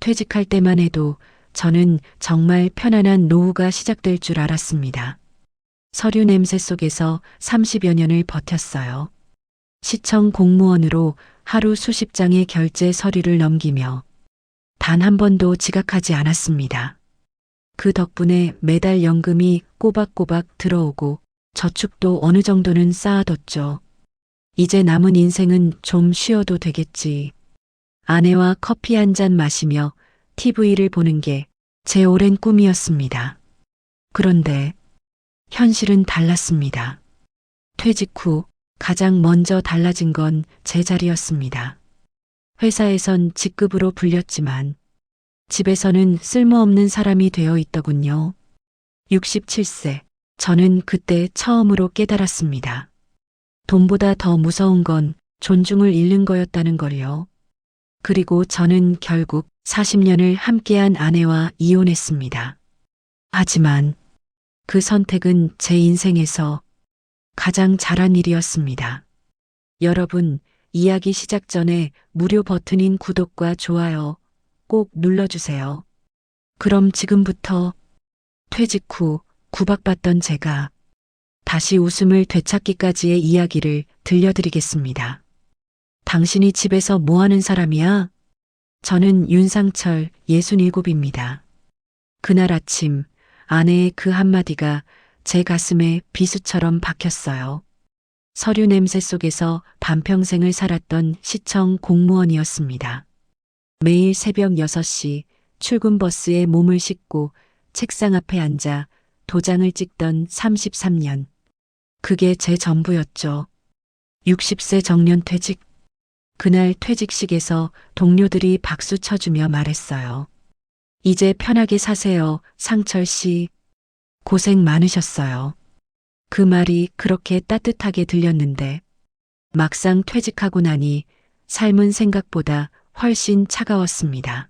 퇴직할 때만 해도 저는 정말 편안한 노후가 시작될 줄 알았습니다. 서류 냄새 속에서 30여 년을 버텼어요. 시청 공무원으로 하루 수십 장의 결제 서류를 넘기며 단 한 번도 지각하지 않았습니다. 그 덕분에 매달 연금이 꼬박꼬박 들어오고 저축도 어느 정도는 쌓아뒀죠. 이제 남은 인생은 좀 쉬어도 되겠지. 아내와 커피 한 잔 마시며 TV를 보는 게 제 오랜 꿈이었습니다. 그런데 현실은 달랐습니다. 퇴직 후 가장 먼저 달라진 건 제 자리였습니다. 회사에선 직급으로 불렸지만 집에서는 쓸모없는 사람이 되어 있더군요. 67세, 저는 그때 처음으로 깨달았습니다. 돈보다 더 무서운 건 존중을 잃는 거였다는 걸요. 그리고 저는 결국 40년을 함께한 아내와 이혼했습니다. 하지만 그 선택은 제 인생에서 가장 잘한 일이었습니다. 여러분, 이야기 시작 전에 무료 버튼인 구독과 좋아요 꼭 눌러주세요. 그럼 지금부터 퇴직 후 구박받던 제가 다시 웃음을 되찾기까지의 이야기를 들려드리겠습니다. 당신이 집에서 뭐 하는 사람이야? 저는 윤상철 67입니다. 그날 아침 아내의 그 한마디가 제 가슴에 비수처럼 박혔어요. 서류 냄새 속에서 반평생을 살았던 시청 공무원이었습니다. 매일 새벽 6시 출근 버스에 몸을 싣고 책상 앞에 앉아 도장을 찍던 33년. 그게 제 전부였죠. 60세 정년 퇴직. 그날 퇴직식에서 동료들이 박수 쳐주며 말했어요. 이제 편하게 사세요, 상철 씨. 고생 많으셨어요. 그 말이 그렇게 따뜻하게 들렸는데 막상 퇴직하고 나니 삶은 생각보다 훨씬 차가웠습니다.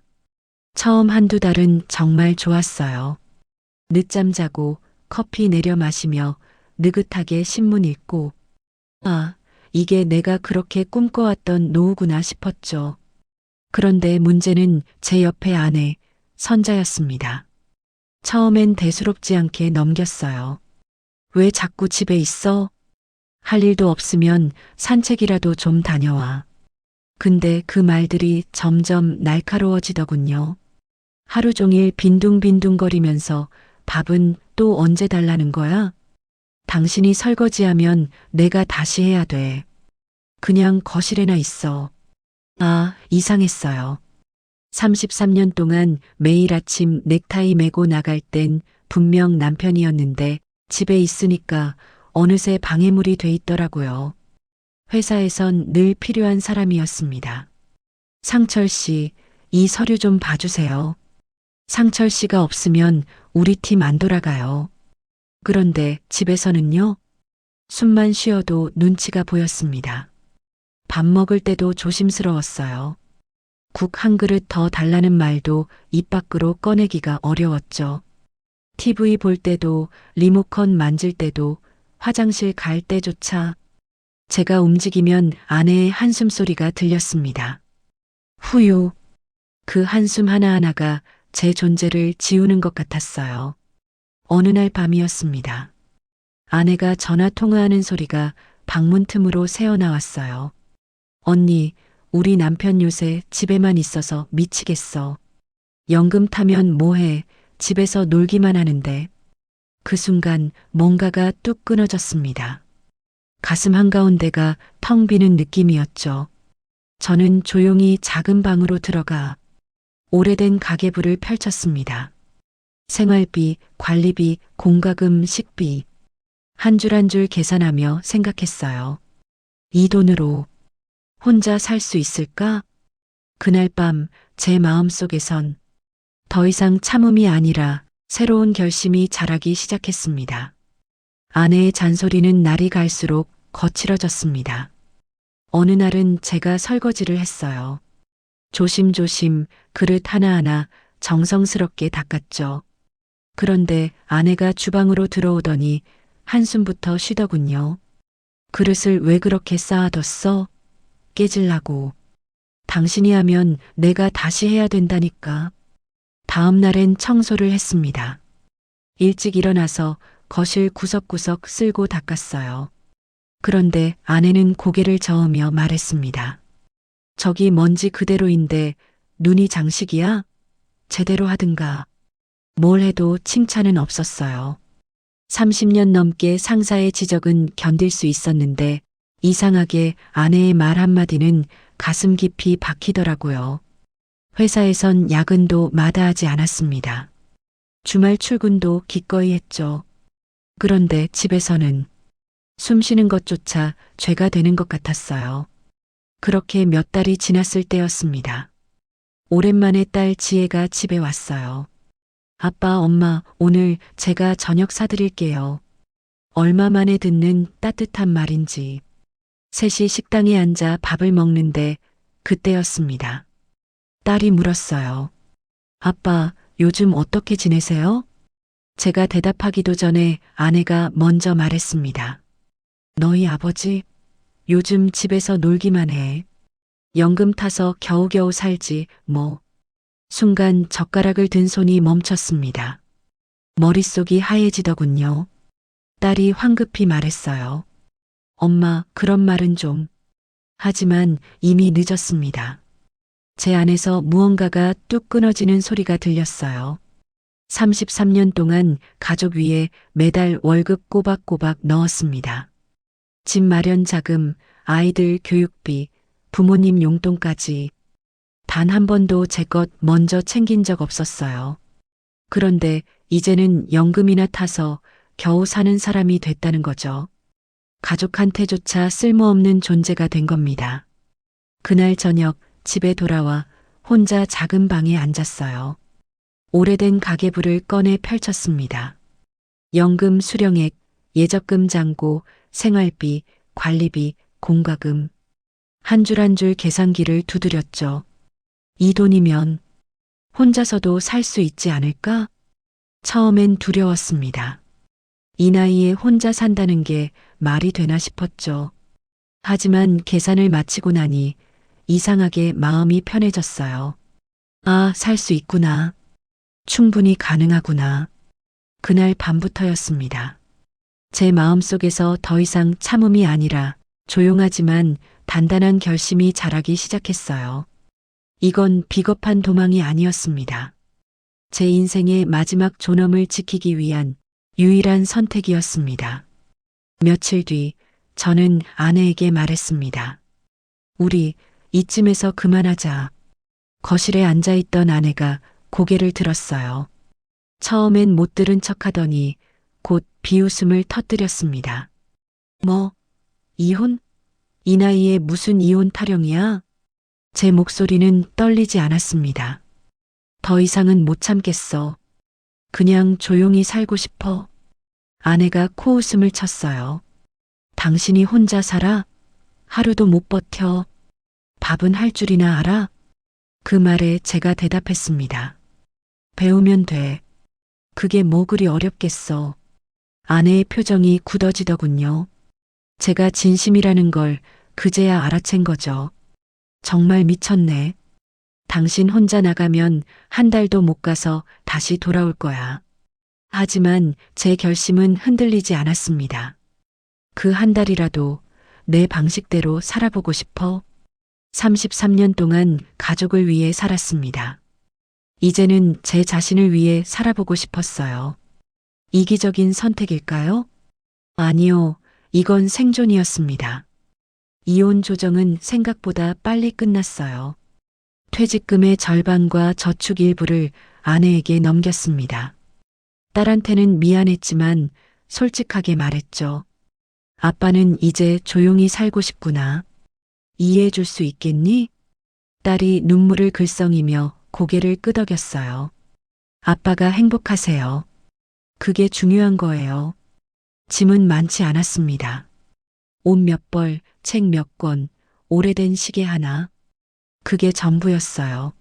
처음 한두 달은 정말 좋았어요. 늦잠 자고 커피 내려 마시며 느긋하게 신문 읽고 아, 이게 내가 그렇게 꿈꿔왔던 노후구나 싶었죠. 그런데 문제는 제 옆에 아내, 선자였습니다. 처음엔 대수롭지 않게 넘겼어요. 왜 자꾸 집에 있어? 할 일도 없으면 산책이라도 좀 다녀와. 근데 그 말들이 점점 날카로워지더군요. 하루 종일 빈둥빈둥거리면서 밥은 또 언제 달라는 거야? 당신이 설거지하면 내가 다시 해야 돼. 그냥 거실에나 있어. 아, 이상했어요. 33년 동안 매일 아침 넥타이 메고 나갈 땐 분명 남편이었는데 집에 있으니까 어느새 방해물이 돼 있더라고요. 회사에선 늘 필요한 사람이었습니다. 상철 씨, 이 서류 좀 봐주세요. 상철 씨가 없으면 우리 팀 안 돌아가요. 그런데 집에서는요? 숨만 쉬어도 눈치가 보였습니다. 밥 먹을 때도 조심스러웠어요. 국 한 그릇 더 달라는 말도 입 밖으로 꺼내기가 어려웠죠. TV 볼 때도 리모컨 만질 때도 화장실 갈 때조차 제가 움직이면 아내의 한숨 소리가 들렸습니다. 후유. 그 한숨 하나하나가 제 존재를 지우는 것 같았어요. 어느 날 밤이었습니다. 아내가 전화 통화하는 소리가 방문 틈으로 새어나왔어요. 언니, 우리 남편 요새 집에만 있어서 미치겠어. 연금 타면 뭐해? 집에서 놀기만 하는데. 그 순간 뭔가가 뚝 끊어졌습니다. 가슴 한가운데가 텅 비는 느낌이었죠. 저는 조용히 작은 방으로 들어가 오래된 가계부를 펼쳤습니다. 생활비, 관리비, 공과금, 식비. 한 줄 한 줄 계산하며 생각했어요. 이 돈으로 혼자 살 수 있을까? 그날 밤 제 마음속에선 더 이상 참음이 아니라 새로운 결심이 자라기 시작했습니다. 아내의 잔소리는 날이 갈수록 거칠어졌습니다. 어느 날은 제가 설거지를 했어요. 조심조심 그릇 하나하나 정성스럽게 닦았죠. 그런데 아내가 주방으로 들어오더니 한숨부터 쉬더군요. 그릇을 왜 그렇게 쌓아뒀어? 깨질라고. 당신이 하면 내가 다시 해야 된다니까. 다음 날엔 청소를 했습니다. 일찍 일어나서 거실 구석구석 쓸고 닦았어요. 그런데 아내는 고개를 저으며 말했습니다. 저기 먼지 그대로인데 눈이 장식이야? 제대로 하든가. 뭘 해도 칭찬은 없었어요. 30년 넘게 상사의 지적은 견딜 수 있었는데 이상하게 아내의 말 한마디는 가슴 깊이 박히더라고요. 회사에선 야근도 마다하지 않았습니다. 주말 출근도 기꺼이 했죠. 그런데 집에서는 숨 쉬는 것조차 죄가 되는 것 같았어요. 그렇게 몇 달이 지났을 때였습니다. 오랜만에 딸 지혜가 집에 왔어요. 아빠, 엄마, 오늘 제가 저녁 사드릴게요. 얼마 만에 듣는 따뜻한 말인지. 셋이 식당에 앉아 밥을 먹는데 그때였습니다. 딸이 물었어요. 아빠, 요즘 어떻게 지내세요? 제가 대답하기도 전에 아내가 먼저 말했습니다. 너희 아버지, 요즘 집에서 놀기만 해. 연금 타서 겨우겨우 살지, 뭐. 순간 젓가락을 든 손이 멈췄습니다. 머릿속이 하얘지더군요. 딸이 황급히 말했어요. 엄마, 그런 말은 좀. 하지만 이미 늦었습니다. 제 안에서 무언가가 뚝 끊어지는 소리가 들렸어요. 33년 동안 가족 위에 매달 월급 꼬박꼬박 넣었습니다. 집 마련 자금, 아이들 교육비, 부모님 용돈까지 단 한 번도 제 것 먼저 챙긴 적 없었어요. 그런데 이제는 연금이나 타서 겨우 사는 사람이 됐다는 거죠. 가족한테조차 쓸모없는 존재가 된 겁니다. 그날 저녁 집에 돌아와 혼자 작은 방에 앉았어요. 오래된 가계부를 꺼내 펼쳤습니다. 연금 수령액, 예적금 잔고, 생활비, 관리비, 공과금. 한 줄 한 줄 계산기를 두드렸죠. 이 돈이면 혼자서도 살 수 있지 않을까? 처음엔 두려웠습니다. 이 나이에 혼자 산다는 게 말이 되나 싶었죠. 하지만 계산을 마치고 나니 이상하게 마음이 편해졌어요. 아, 살 수 있구나. 충분히 가능하구나. 그날 밤부터였습니다. 제 마음속에서 더 이상 참음이 아니라 조용하지만 단단한 결심이 자라기 시작했어요. 이건 비겁한 도망이 아니었습니다. 제 인생의 마지막 존엄을 지키기 위한 유일한 선택이었습니다. 며칠 뒤 저는 아내에게 말했습니다. 우리 이쯤에서 그만하자. 거실에 앉아있던 아내가 고개를 들었어요. 처음엔 못 들은 척하더니 곧 비웃음을 터뜨렸습니다. 뭐, 이혼? 이 나이에 무슨 이혼 타령이야? 제 목소리는 떨리지 않았습니다. 더 이상은 못 참겠어. 그냥 조용히 살고 싶어. 아내가 코웃음을 쳤어요. 당신이 혼자 살아? 하루도 못 버텨. 밥은 할 줄이나 알아? 그 말에 제가 대답했습니다. 배우면 돼. 그게 뭐 그리 어렵겠어. 아내의 표정이 굳어지더군요. 제가 진심이라는 걸 그제야 알아챈 거죠. 정말 미쳤네. 당신 혼자 나가면 한 달도 못 가서 다시 돌아올 거야. 하지만 제 결심은 흔들리지 않았습니다. 그 한 달이라도 내 방식대로 살아보고 싶어. 33년 동안 가족을 위해 살았습니다. 이제는 제 자신을 위해 살아보고 싶었어요. 이기적인 선택일까요? 아니요, 이건 생존이었습니다. 이혼 조정은 생각보다 빨리 끝났어요. 퇴직금의 절반과 저축 일부를 아내에게 넘겼습니다. 딸한테는 미안했지만 솔직하게 말했죠. 아빠는 이제 조용히 살고 싶구나. 이해해 줄 수 있겠니? 딸이 눈물을 글썽이며 고개를 끄덕였어요. 아빠가 행복하세요. 그게 중요한 거예요. 짐은 많지 않았습니다. 옷 몇 벌, 책 몇 권, 오래된 시계 하나. 그게 전부였어요.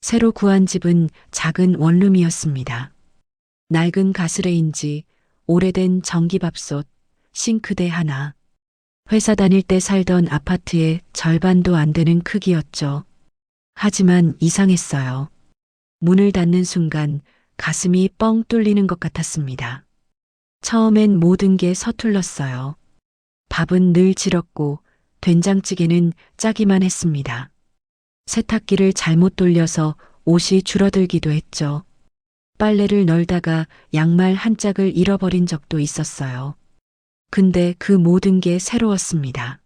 새로 구한 집은 작은 원룸이었습니다. 낡은 가스레인지, 오래된 전기밥솥, 싱크대 하나. 회사 다닐 때 살던 아파트의 절반도 안 되는 크기였죠. 하지만 이상했어요. 문을 닫는 순간 가슴이 뻥 뚫리는 것 같았습니다. 처음엔 모든 게 서툴렀어요. 밥은 늘 질었고 된장찌개는 짜기만 했습니다. 세탁기를 잘못 돌려서 옷이 줄어들기도 했죠. 빨래를 널다가 양말 한 짝을 잃어버린 적도 있었어요. 근데 그 모든 게 새로웠습니다.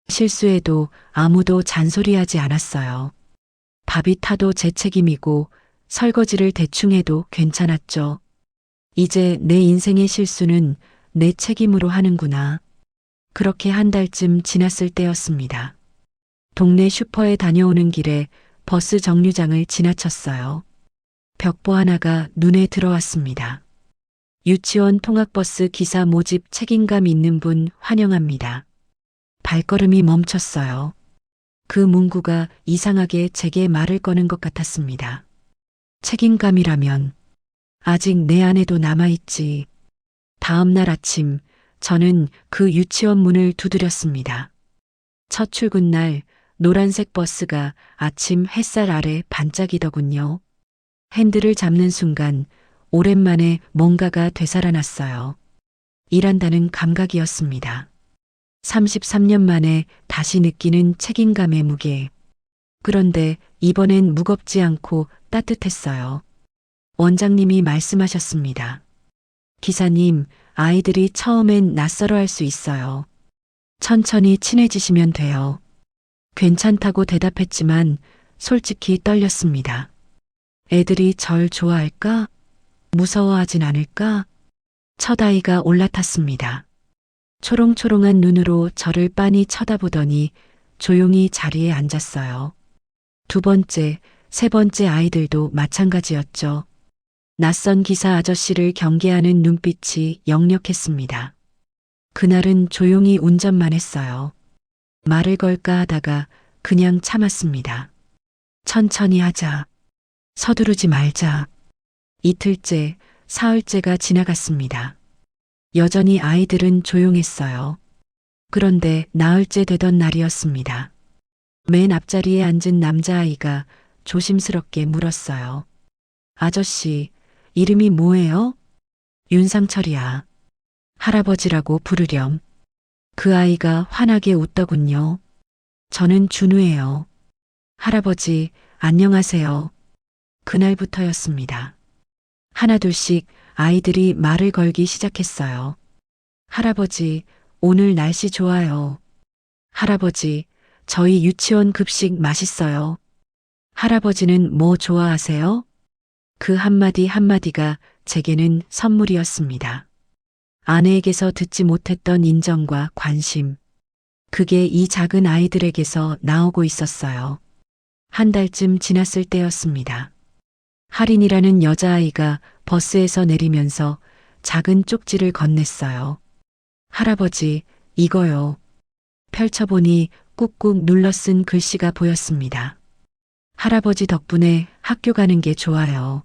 실수해도 아무도 잔소리하지 않았어요. 밥이 타도 제 책임이고 설거지를 대충 해도 괜찮았죠. 이제 내 인생의 실수는 내 책임으로 하는구나. 그렇게 한 달쯤 지났을 때였습니다. 동네 슈퍼에 다녀오는 길에 버스 정류장을 지나쳤어요. 벽보 하나가 눈에 들어왔습니다. 유치원 통학버스 기사 모집 책임감 있는 분 환영합니다. 발걸음이 멈췄어요. 그 문구가 이상하게 제게 말을 거는 것 같았습니다. 책임감이라면 아직 내 안에도 남아있지. 다음 날 아침 저는 그 유치원 문을 두드렸습니다. 첫 출근 날 노란색 버스가 아침 햇살 아래 반짝이더군요. 핸들을 잡는 순간 오랜만에 뭔가가 되살아났어요. 일한다는 감각이었습니다. 33년 만에 다시 느끼는 책임감의 무게. 그런데 이번엔 무겁지 않고 따뜻했어요. 원장님이 말씀하셨습니다. 기사님, 아이들이 처음엔 낯설어할 수 있어요. 천천히 친해지시면 돼요. 괜찮다고 대답했지만 솔직히 떨렸습니다. 애들이 절 좋아할까? 무서워하진 않을까? 첫 아이가 올라탔습니다. 초롱초롱한 눈으로 저를 빤히 쳐다보더니 조용히 자리에 앉았어요. 두 번째, 세 번째 아이들도 마찬가지였죠. 낯선 기사 아저씨를 경계하는 눈빛이 역력했습니다. 그날은 조용히 운전만 했어요. 말을 걸까 하다가 그냥 참았습니다. 천천히 하자. 서두르지 말자. 이틀째, 사흘째가 지나갔습니다. 여전히 아이들은 조용했어요. 그런데 나흘째 되던 날이었습니다. 맨 앞자리에 앉은 남자아이가 조심스럽게 물었어요. 아저씨, 이름이 뭐예요? 윤상철이야. 할아버지라고 부르렴. 그 아이가 환하게 웃더군요. 저는 준우예요. 할아버지, 안녕하세요. 그날부터였습니다. 하나둘씩 아이들이 말을 걸기 시작했어요. 할아버지, 오늘 날씨 좋아요. 할아버지, 저희 유치원 급식 맛있어요. 할아버지는 뭐 좋아하세요? 그 한마디 한마디가 제게는 선물이었습니다. 아내에게서 듣지 못했던 인정과 관심. 그게 이 작은 아이들에게서 나오고 있었어요. 한 달쯤 지났을 때였습니다. 할인이라는 여자아이가 버스에서 내리면서 작은 쪽지를 건넸어요. 할아버지, 이거요. 펼쳐보니 꾹꾹 눌러 쓴 글씨가 보였습니다. 할아버지 덕분에 학교 가는 게 좋아요.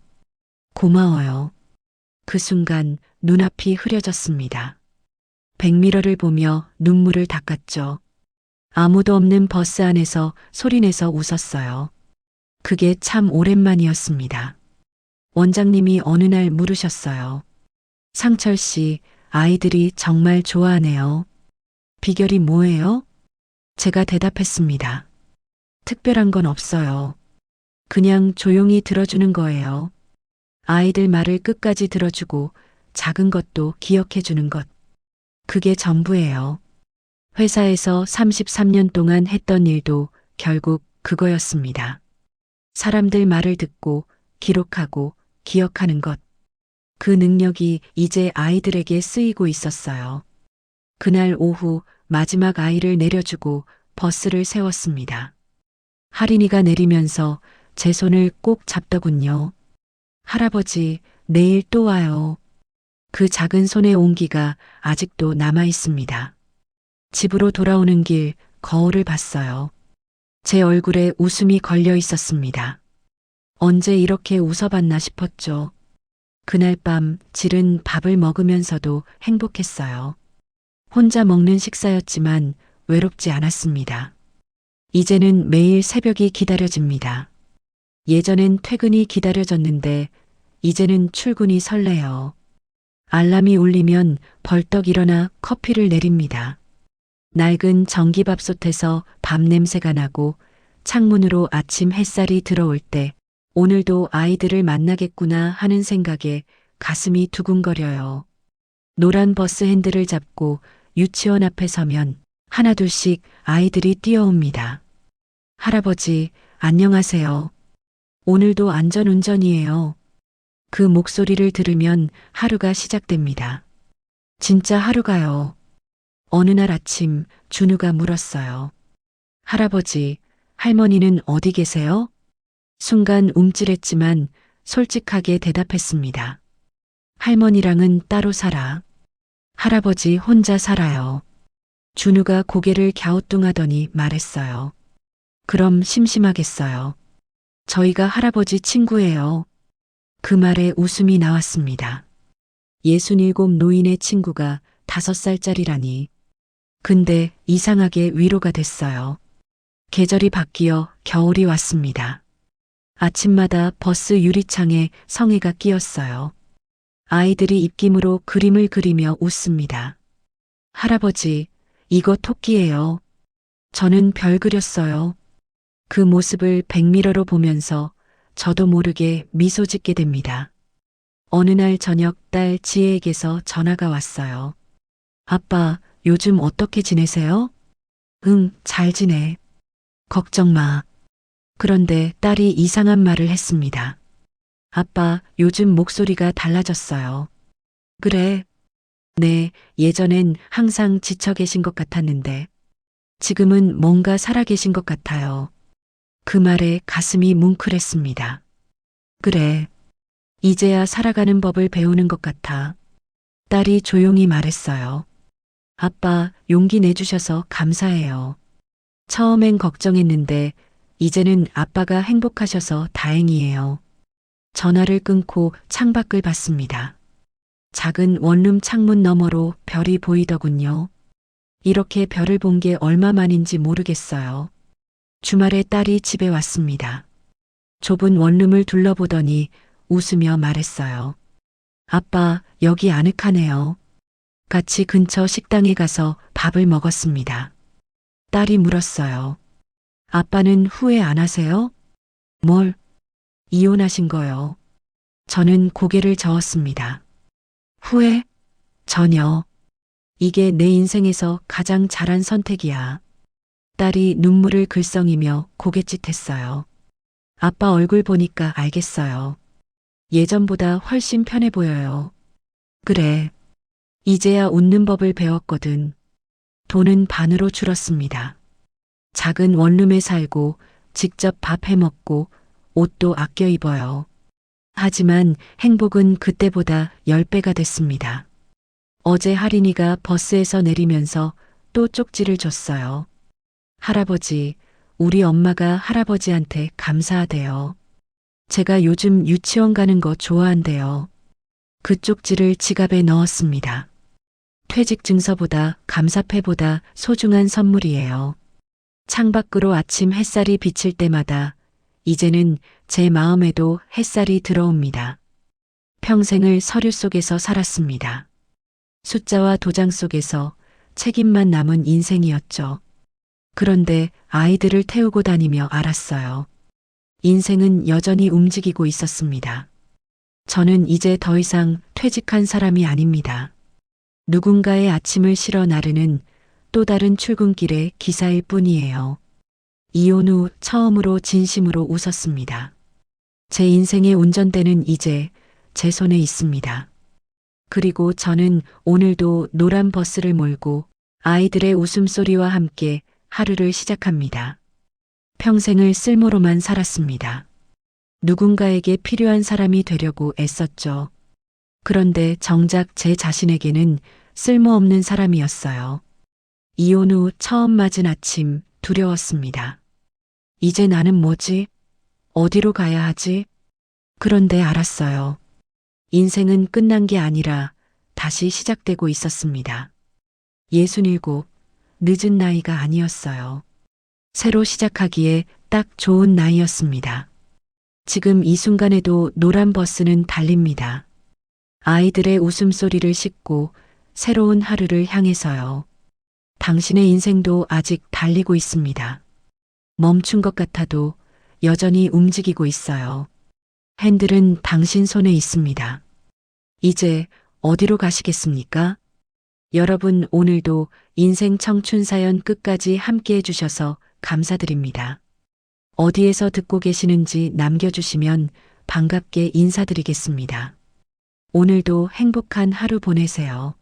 고마워요. 그 순간 눈앞이 흐려졌습니다. 백미러를 보며 눈물을 닦았죠. 아무도 없는 버스 안에서 소리내서 웃었어요. 그게 참 오랜만이었습니다. 원장님이 어느 날 물으셨어요. 상철 씨, 아이들이 정말 좋아하네요. 비결이 뭐예요? 제가 대답했습니다. 특별한 건 없어요. 그냥 조용히 들어주는 거예요. 아이들 말을 끝까지 들어주고 작은 것도 기억해주는 것. 그게 전부예요. 회사에서 33년 동안 했던 일도 결국 그거였습니다. 사람들 말을 듣고 기록하고 기억하는 것. 그 능력이 이제 아이들에게 쓰이고 있었어요. 그날 오후 마지막 아이를 내려주고 버스를 세웠습니다. 할인이가 내리면서 제 손을 꼭 잡더군요. 할아버지, 내일 또 와요. 그 작은 손의 온기가 아직도 남아 있습니다. 집으로 돌아오는 길 거울을 봤어요. 제 얼굴에 웃음이 걸려 있었습니다. 언제 이렇게 웃어봤나 싶었죠. 그날 밤 질은 밥을 먹으면서도 행복했어요. 혼자 먹는 식사였지만 외롭지 않았습니다. 이제는 매일 새벽이 기다려집니다. 예전엔 퇴근이 기다려졌는데 이제는 출근이 설레요. 알람이 울리면 벌떡 일어나 커피를 내립니다. 낡은 전기밥솥에서 밥 냄새가 나고 창문으로 아침 햇살이 들어올 때 오늘도 아이들을 만나겠구나 하는 생각에 가슴이 두근거려요. 노란 버스 핸들을 잡고 유치원 앞에 서면 하나둘씩 아이들이 뛰어옵니다. 할아버지, 안녕하세요. 오늘도 안전운전이에요. 그 목소리를 들으면 하루가 시작됩니다. 진짜 하루가요. 어느 날 아침 준우가 물었어요. 할아버지, 할머니는 어디 계세요? 순간 움찔했지만 솔직하게 대답했습니다. 할머니랑은 따로 살아. 할아버지 혼자 살아요. 준우가 고개를 갸우뚱하더니 말했어요. 그럼 심심하겠어요. 저희가 할아버지 친구예요. 그 말에 웃음이 나왔습니다. 67 노인의 친구가 5살짜리라니. 근데 이상하게 위로가 됐어요. 계절이 바뀌어 겨울이 왔습니다. 아침마다 버스 유리창에 성에가 끼었어요. 아이들이 입김으로 그림을 그리며 웃습니다. 할아버지, 이거 토끼예요. 저는 별 그렸어요. 그 모습을 백미러로 보면서 저도 모르게 미소 짓게 됩니다. 어느 날 저녁 딸 지혜에게서 전화가 왔어요. 아빠, 요즘 어떻게 지내세요? 응, 잘 지내. 걱정 마. 그런데 딸이 이상한 말을 했습니다. 아빠, 요즘 목소리가 달라졌어요. 그래. 네, 예전엔 항상 지쳐 계신 것 같았는데, 지금은 뭔가 살아 계신 것 같아요. 그 말에 가슴이 뭉클했습니다. 그래. 이제야 살아가는 법을 배우는 것 같아. 딸이 조용히 말했어요. 아빠, 용기 내주셔서 감사해요. 처음엔 걱정했는데, 이제는 아빠가 행복하셔서 다행이에요. 전화를 끊고 창밖을 봤습니다. 작은 원룸 창문 너머로 별이 보이더군요. 이렇게 별을 본 게 얼마만인지 모르겠어요. 주말에 딸이 집에 왔습니다. 좁은 원룸을 둘러보더니 웃으며 말했어요. 아빠, 여기 아늑하네요. 같이 근처 식당에 가서 밥을 먹었습니다. 딸이 물었어요. 아빠는 후회 안 하세요? 뭘? 이혼하신 거요. 저는 고개를 저었습니다. 후회? 전혀. 이게 내 인생에서 가장 잘한 선택이야. 딸이 눈물을 글썽이며 고갯짓했어요. 아빠 얼굴 보니까 알겠어요. 예전보다 훨씬 편해 보여요. 그래. 이제야 웃는 법을 배웠거든. 돈은 반으로 줄었습니다. 작은 원룸에 살고 직접 밥 해 먹고 옷도 아껴 입어요. 하지만 행복은 그때보다 10배가 됐습니다. 어제 할인이가 버스에서 내리면서 또 쪽지를 줬어요. 할아버지, 우리 엄마가 할아버지한테 감사하대요. 제가 요즘 유치원 가는 거 좋아한대요. 그 쪽지를 지갑에 넣었습니다. 퇴직 증서보다 감사패보다 소중한 선물이에요. 창밖으로 아침 햇살이 비칠 때마다 이제는 제 마음에도 햇살이 들어옵니다. 평생을 서류 속에서 살았습니다. 숫자와 도장 속에서 책임만 남은 인생이었죠. 그런데 아이들을 태우고 다니며 알았어요. 인생은 여전히 움직이고 있었습니다. 저는 이제 더 이상 퇴직한 사람이 아닙니다. 누군가의 아침을 실어 나르는 또 다른 출근길의 기사일 뿐이에요. 이혼 후 처음으로 진심으로 웃었습니다. 제 인생의 운전대는 이제 제 손에 있습니다. 그리고 저는 오늘도 노란 버스를 몰고 아이들의 웃음소리와 함께 하루를 시작합니다. 평생을 쓸모로만 살았습니다. 누군가에게 필요한 사람이 되려고 애썼죠. 그런데 정작 제 자신에게는 쓸모없는 사람이었어요. 이혼 후 처음 맞은 아침 두려웠습니다. 이제 나는 뭐지? 어디로 가야 하지? 그런데 알았어요. 인생은 끝난 게 아니라 다시 시작되고 있었습니다. 67, 늦은 나이가 아니었어요. 새로 시작하기에 딱 좋은 나이였습니다. 지금 이 순간에도 노란 버스는 달립니다. 아이들의 웃음소리를 싣고 새로운 하루를 향해서요. 당신의 인생도 아직 달리고 있습니다. 멈춘 것 같아도 여전히 움직이고 있어요. 핸들은 당신 손에 있습니다. 이제 어디로 가시겠습니까? 여러분, 오늘도 인생 청춘 사연 끝까지 함께 해주셔서 감사드립니다. 어디에서 듣고 계시는지 남겨주시면 반갑게 인사드리겠습니다. 오늘도 행복한 하루 보내세요.